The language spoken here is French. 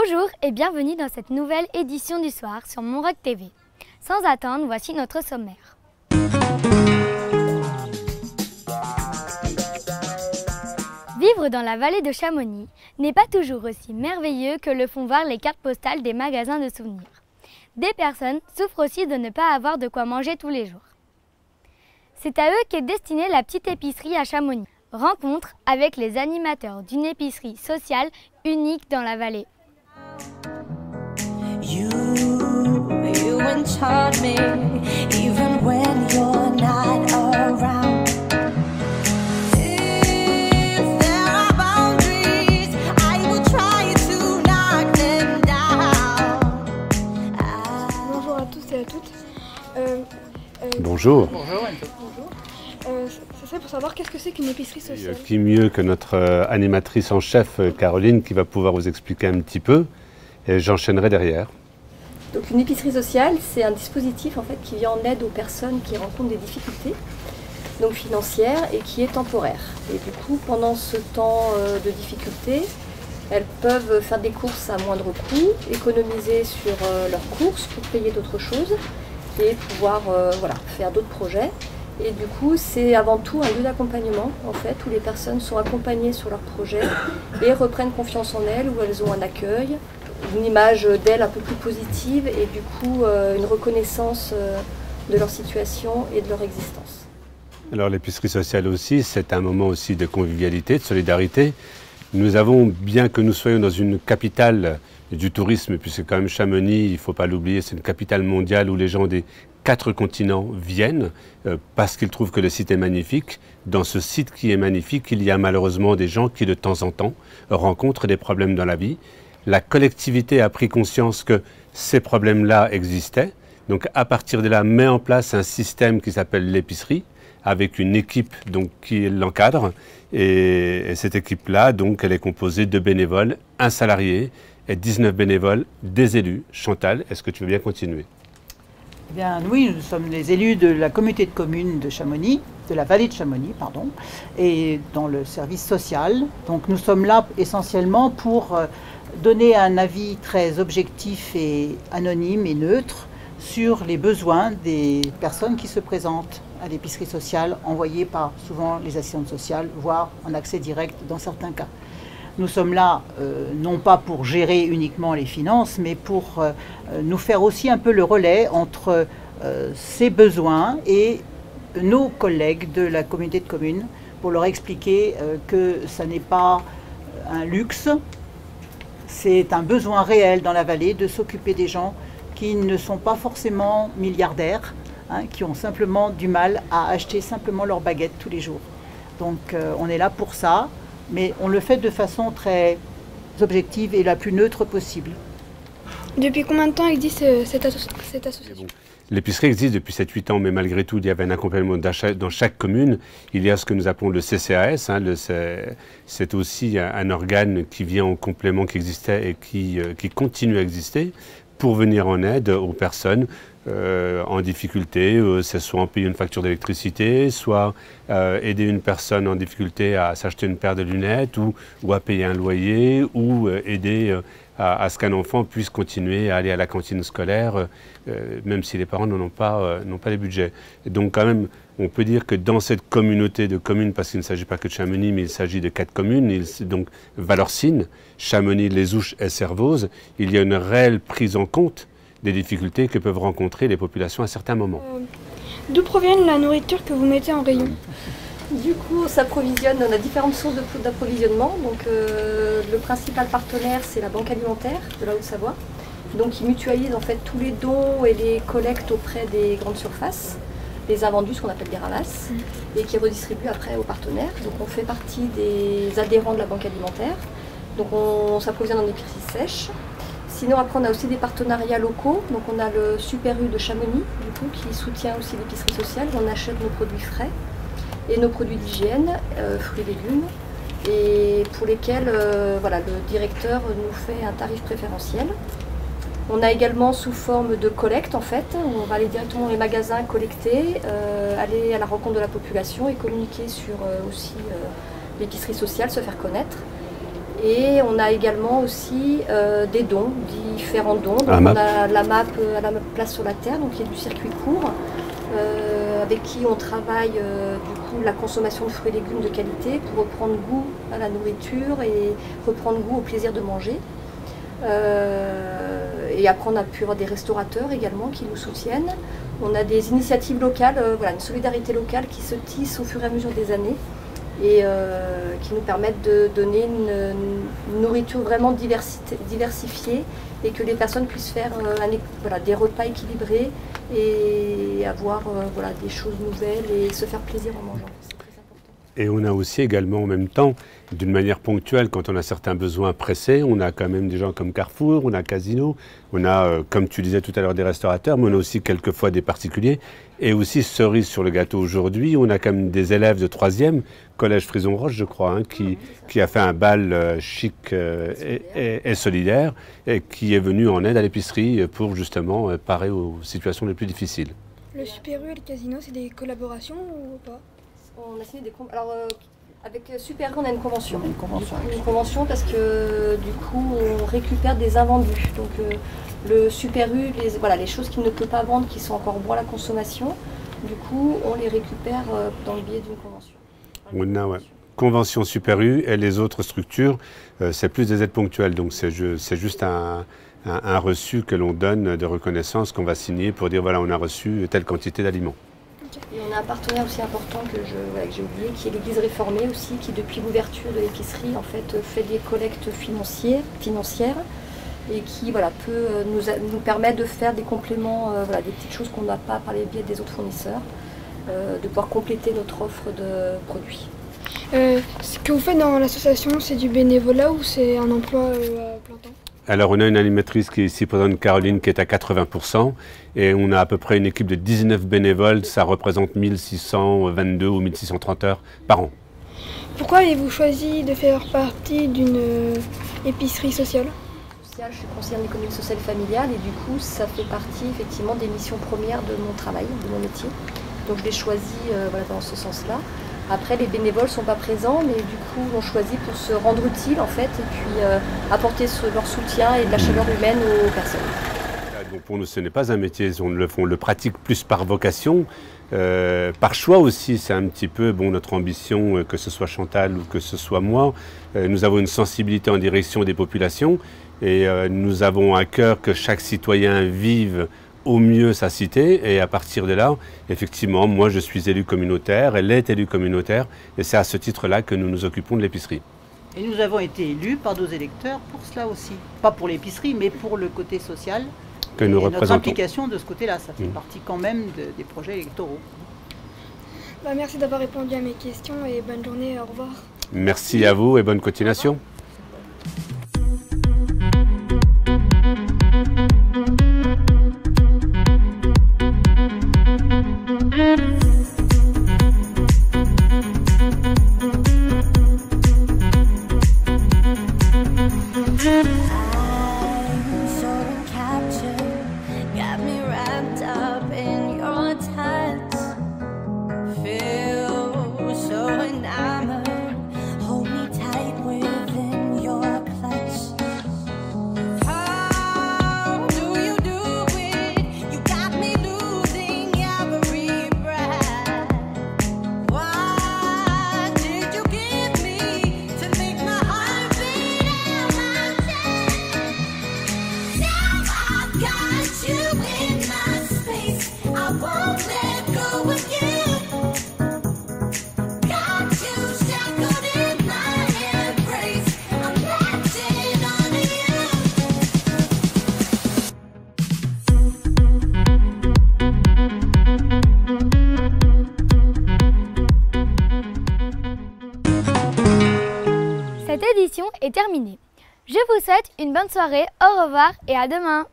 Bonjour et bienvenue dans cette nouvelle édition du soir sur Mon Rock TV. Sans attendre, voici notre sommaire. Vivre dans la vallée de Chamonix n'est pas toujours aussi merveilleux que le font voir les cartes postales des magasins de souvenirs. Des personnes souffrent aussi de ne pas avoir de quoi manger tous les jours. C'est à eux qu'est destinée la petite épicerie à Chamonix. Rencontre avec les animateurs d'une épicerie sociale unique dans la vallée. You enchant me, even when you're not around. If there are boundaries, I will try to knock them down. Bonjour à tous et à toutes. Bonjour. Bonjour. Ça serait pour savoir qu'est-ce que c'est qu'une épicerie sociale. Qui mieux que notre animatrice en chef, Caroline, qui va pouvoir vous expliquer un petit peu. Et j'enchaînerai derrière. Donc une épicerie sociale, c'est un dispositif en fait qui vient en aide aux personnes qui rencontrent des difficultés donc financières et qui est temporaire. Et du coup, pendant ce temps de difficulté, elles peuvent faire des courses à moindre coût, économiser sur leurs courses pour payer d'autres choses et pouvoir faire d'autres projets. Et du coup, c'est avant tout un lieu d'accompagnement en fait, où les personnes sont accompagnées sur leurs projets et reprennent confiance en elles, où elles ont un accueil, une image d'elles un peu plus positive et du coup une reconnaissance de leur situation et de leur existence. Alors l'épicerie sociale aussi, c'est un moment aussi de convivialité, de solidarité. Nous avons, bien que nous soyons dans une capitale du tourisme, puisque quand même Chamonix, il ne faut pas l'oublier, c'est une capitale mondiale où les gens des 4 continents viennent parce qu'ils trouvent que le site est magnifique. Dans ce site qui est magnifique, il y a malheureusement des gens qui de temps en temps rencontrent des problèmes dans la vie. La collectivité a pris conscience que ces problèmes-là existaient. Donc à partir de là, met en place un système qui s'appelle l'épicerie, avec une équipe donc, qui l'encadre. Et cette équipe-là, donc, elle est composée de bénévoles, un salarié et 19 bénévoles, des élus. Chantal, est-ce que tu veux bien continuer ? Eh bien, oui, nous sommes les élus de la communauté de communes de Chamonix, de la vallée de Chamonix, pardon, et dans le service social. Donc nous sommes là essentiellement pour donner un avis très objectif et anonyme et neutre sur les besoins des personnes qui se présentent à l'épicerie sociale, envoyées par souvent les assistantes sociales, voire en accès direct dans certains cas. Nous sommes là non pas pour gérer uniquement les finances, mais pour nous faire aussi un peu le relais entre ces besoins et nos collègues de la communauté de communes, pour leur expliquer que ça n'est pas un luxe, c'est un besoin réel dans la vallée de s'occuper des gens qui ne sont pas forcément milliardaires, qui ont simplement du mal à acheter simplement leur baguette tous les jours. Donc on est là pour ça, mais on le fait de façon très objective et la plus neutre possible. Depuis combien de temps existe cette association ? L'épicerie existe depuis 7-8 ans, mais malgré tout, il y avait un accompagnement dans chaque commune. Il y a ce que nous appelons le CCAS. C'est aussi un organe qui vient en complément, qui existait et qui continue à exister pour venir en aide aux personnes en difficulté, c'est soit en payer une facture d'électricité, soit aider une personne en difficulté à s'acheter une paire de lunettes ou à payer un loyer, ou aider à ce qu'un enfant puisse continuer à aller à la cantine scolaire, même si les parents n'ont pas les budgets. Et donc quand même, on peut dire que dans cette communauté de communes, parce qu'il ne s'agit pas que de Chamonix, mais il s'agit de 4 communes, donc Valorcine, Chamonix, Les Ouches et Servoz, il y a une réelle prise en compte des difficultés que peuvent rencontrer les populations à certains moments. D'où provient la nourriture que vous mettez en rayon ? Du coup, on s'approvisionne, on a différentes sources d'approvisionnement. Donc le principal partenaire, c'est la Banque alimentaire de la Haute-Savoie. Donc ils mutualisent en fait tous les dons et les collectes auprès des grandes surfaces, les invendus, ce qu'on appelle des ramasses, et qui redistribuent après aux partenaires. Donc on fait partie des adhérents de la Banque alimentaire. Donc on s'approvisionne en épicerie sèche. Sinon après on a aussi des partenariats locaux. Donc on a le Super U de Chamonix, du coup, qui soutient aussi l'épicerie sociale. On achète nos produits frais et nos produits d'hygiène, fruits et légumes, et pour lesquels le directeur nous fait un tarif préférentiel. On a également sous forme de collecte en fait, on va aller directement dans les magasins collecter, aller à la rencontre de la population et communiquer sur aussi l'épicerie sociale, se faire connaître. Et on a également aussi des dons, différents dons. Donc on a la MAP à la place sur la terre, donc il y a du circuit court, avec qui on travaille du coup la consommation de fruits et légumes de qualité pour reprendre goût à la nourriture et reprendre goût au plaisir de manger. Et après on a pu avoir des restaurateurs également qui nous soutiennent. On a des initiatives locales, voilà, une solidarité locale qui se tisse au fur et à mesure des années et qui nous permettent de donner une nourriture vraiment diversifiée et que les personnes puissent faire voilà, des repas équilibrés et avoir voilà, des choses nouvelles et se faire plaisir en mangeant. C'est très important. Et on a aussi également en même temps, d'une manière ponctuelle, quand on a certains besoins pressés, on a quand même des gens comme Carrefour, on a Casino, on a, comme tu disais tout à l'heure, des restaurateurs, mais on a aussi quelquefois des particuliers. Et aussi, cerise sur le gâteau aujourd'hui, on a quand même des élèves de 3e, Collège Frison-Roche, je crois, hein, qui a fait un bal chic et solidaire et qui est venu en aide à l'épicerie pour justement parer aux situations les plus difficiles. Le Super U et le Casino, c'est des collaborations ou pas? On a signé des alors avec Super U, on a une convention. Une convention parce que du coup, on récupère des invendus. Donc le Super U, voilà, les choses qu'il ne peut pas vendre, qui sont encore bons à la consommation, du coup, on les récupère dans le biais d'une convention. On a, ouais. Convention Super U et les autres structures, c'est plus des aides ponctuelles. Donc c'est juste un reçu que l'on donne de reconnaissance qu'on va signer pour dire voilà, on a reçu telle quantité d'aliments. Et on a un partenaire aussi important que j'ai oublié, qui est l'Église réformée aussi, qui depuis l'ouverture de l'épicerie en fait des collectes financières et qui voilà, peut nous permettre de faire des compléments, voilà, des petites choses qu'on n'a pas par les biais des autres fournisseurs, de pouvoir compléter notre offre de produits. Ce que vous faites dans l'association, c'est du bénévolat ou c'est un emploi à plein temps? Alors on a une animatrice qui est ici présente, Caroline, qui est à 80%, et on a à peu près une équipe de 19 bénévoles, ça représente 1622 ou 1630 heures par an. Pourquoi avez-vous choisi de faire partie d'une épicerie sociale? Je suis conseillère en économie sociale et familiale et du coup ça fait partie effectivement des missions premières de mon travail, de mon métier. Donc je l'ai choisi voilà, dans ce sens-là. Après, les bénévoles ne sont pas présents, mais du coup, on choisit pour se rendre utile en fait, et puis apporter leur soutien et de la chaleur humaine aux personnes. Donc pour nous, ce n'est pas un métier, on le pratique plus par vocation, par choix aussi. C'est un petit peu notre ambition, que ce soit Chantal ou que ce soit moi. Nous avons une sensibilité en direction des populations et nous avons à cœur que chaque citoyen vive au mieux sa cité, et à partir de là, effectivement, moi je suis élu communautaire, elle est élue communautaire, et c'est à ce titre-là que nous nous occupons de l'épicerie. Et nous avons été élus par nos électeurs pour cela aussi. Pas pour l'épicerie, mais pour le côté social. Que nous représentons. Notre implication de ce côté-là, ça fait partie quand même des projets électoraux. Merci d'avoir répondu à mes questions et bonne journée, au revoir. Merci à vous et bonne continuation. Cette édition est terminée. Je vous souhaite une bonne soirée, au revoir et à demain.